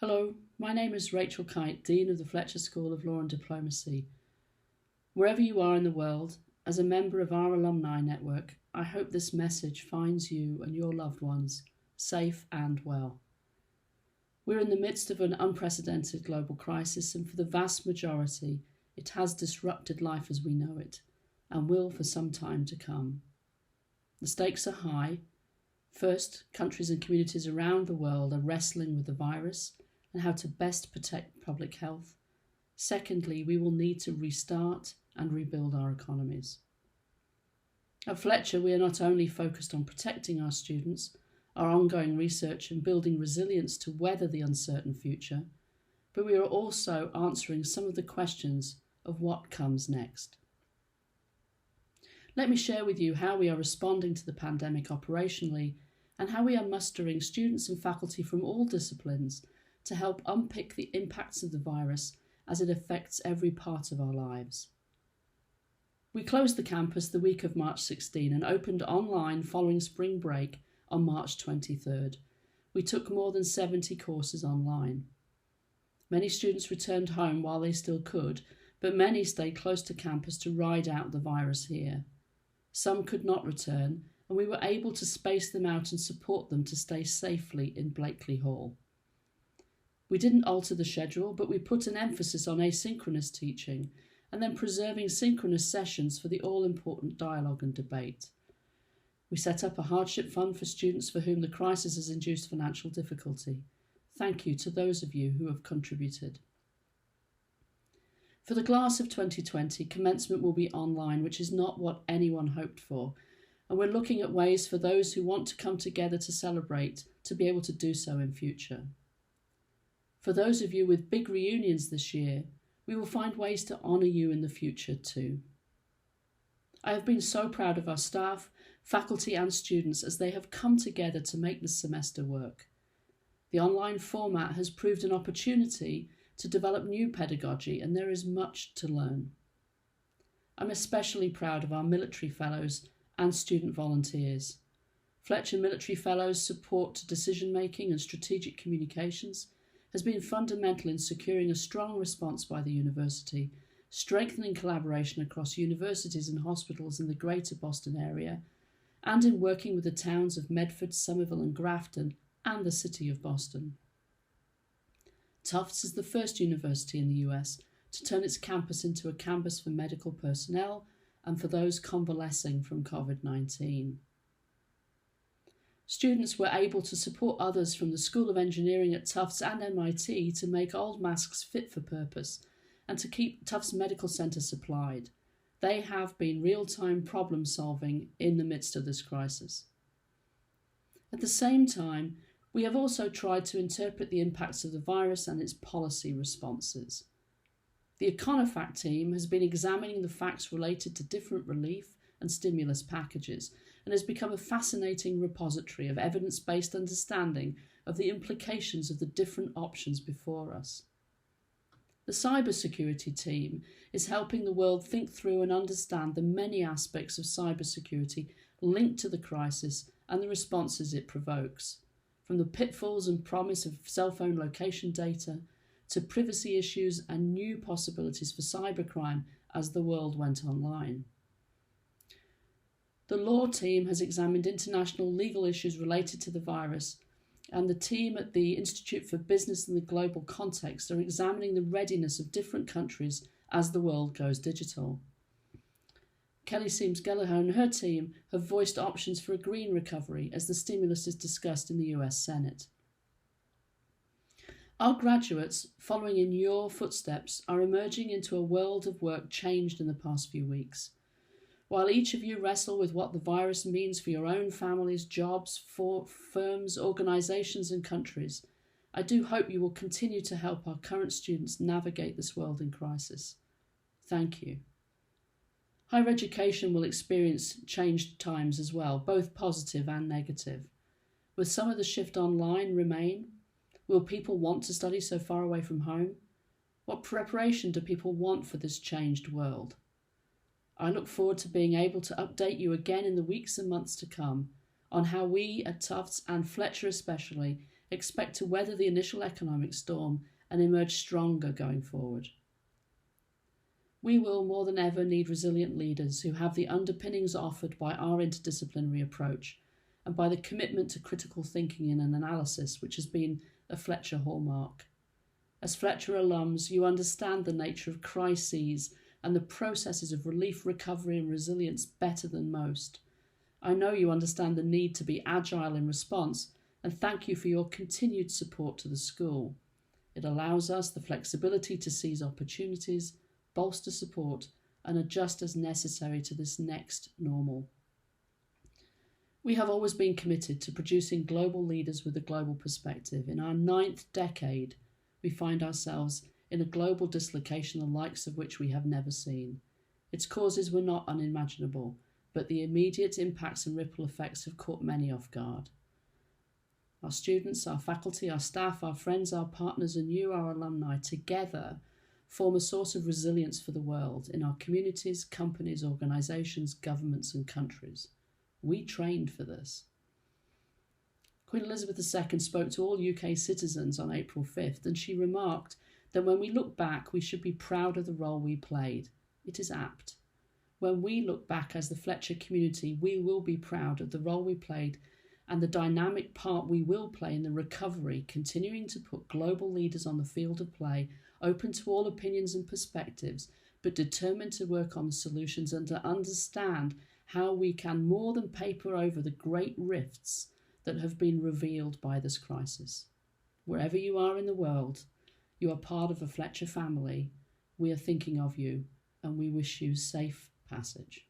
Hello, my name is Rachel Kyte, Dean of the Fletcher School of Law and Diplomacy. Wherever you are in the world, as a member of our alumni network, I hope this message finds you and your loved ones safe and well. We're in the midst of an unprecedented global crisis, and for the vast majority, it has disrupted life as we know it, and will for some time to come. The stakes are high. First, countries and communities around the world are wrestling with the virus and how to best protect public health. Secondly, we will need to restart and rebuild our economies. At Fletcher, we are not only focused on protecting our students, our ongoing research and building resilience to weather the uncertain future, but we are also answering some of the questions of what comes next. Let me share with you how we are responding to the pandemic operationally and how we are mustering students and faculty from all disciplines to help unpick the impacts of the virus as it affects every part of our lives. We closed the campus the week of March 16 and opened online following spring break on March 23rd. We took more than 70 courses online. Many students returned home while they still could, but many stayed close to campus to ride out the virus here. Some could not return, and we were able to space them out and support them to stay safely in Blakely Hall. We didn't alter the schedule, but we put an emphasis on asynchronous teaching and then preserving synchronous sessions for the all-important dialogue and debate. We set up a hardship fund for students for whom the crisis has induced financial difficulty. Thank you to those of you who have contributed. For the class of 2020, commencement will be online, which is not what anyone hoped for, and we're looking at ways for those who want to come together to celebrate to be able to do so in future. For those of you with big reunions this year, we will find ways to honour you in the future too. I have been so proud of our staff, faculty and students as they have come together to make this semester work. The online format has proved an opportunity to develop new pedagogy, and there is much to learn. I'm especially proud of our military fellows and student volunteers. Fletcher Military Fellows' support to decision-making and strategic communications has been fundamental in securing a strong response by the university, strengthening collaboration across universities and hospitals in the Greater Boston area, and in working with the towns of Medford, Somerville and Grafton and the City of Boston. Tufts is the first university in the US to turn its campus into a campus for medical personnel and for those convalescing from COVID-19. Students were able to support others from the School of Engineering at Tufts and MIT to make old masks fit for purpose and to keep Tufts Medical Centre supplied. They have been real-time problem solving in the midst of this crisis. At the same time, we have also tried to interpret the impacts of the virus and its policy responses. The Econofact team has been examining the facts related to different relief and stimulus packages and has become a fascinating repository of evidence-based understanding of the implications of the different options before us. The cybersecurity team is helping the world think through and understand the many aspects of cybersecurity linked to the crisis and the responses it provokes, from the pitfalls and promise of cell phone location data to privacy issues and new possibilities for cybercrime as the world went online. The law team has examined international legal issues related to the virus, and the team at the Institute for Business in the Global Context are examining the readiness of different countries as the world goes digital. Kelly Seams-Gallagher and her team have voiced options for a green recovery as the stimulus is discussed in the US Senate. Our graduates, following in your footsteps, are emerging into a world of work changed in the past few weeks. While each of you wrestle with what the virus means for your own families, jobs, for firms, organisations and countries, I do hope you will continue to help our current students navigate this world in crisis. Thank you. Higher education will experience changed times as well, both positive and negative. Will some of the shift online remain? Will people want to study so far away from home? What preparation do people want for this changed world? I look forward to being able to update you again in the weeks and months to come on how we at Tufts and Fletcher especially expect to weather the initial economic storm and emerge stronger going forward. We will more than ever need resilient leaders who have the underpinnings offered by our interdisciplinary approach and by the commitment to critical thinking and analysis, which has been a Fletcher hallmark. As Fletcher alums, you understand the nature of crises and the processes of relief, recovery and resilience better than most. I know you understand the need to be agile in response, and thank you for your continued support to the school. It allows us the flexibility to seize opportunities, bolster support, and adjust as necessary to this next normal. We have always been committed to producing global leaders with a global perspective. In our 9th decade, we find ourselves in a global dislocation the likes of which we have never seen. Its causes were not unimaginable, but the immediate impacts and ripple effects have caught many off guard. Our students, our faculty, our staff, our friends, our partners, and you, our alumni, together form a source of resilience for the world in our communities, companies, organisations, governments and countries. We trained for this. Queen Elizabeth II spoke to all UK citizens on April 5th, and she remarked that when we look back, we should be proud of the role we played. It is apt. When we look back as the Fletcher community, we will be proud of the role we played and the dynamic part we will play in the recovery, continuing to put global leaders on the field of play, open to all opinions and perspectives, but determined to work on solutions and to understand how we can more than paper over the great rifts that have been revealed by this crisis. Wherever you are in the world, you are part of a Fletcher family. We are thinking of you, and we wish you safe passage.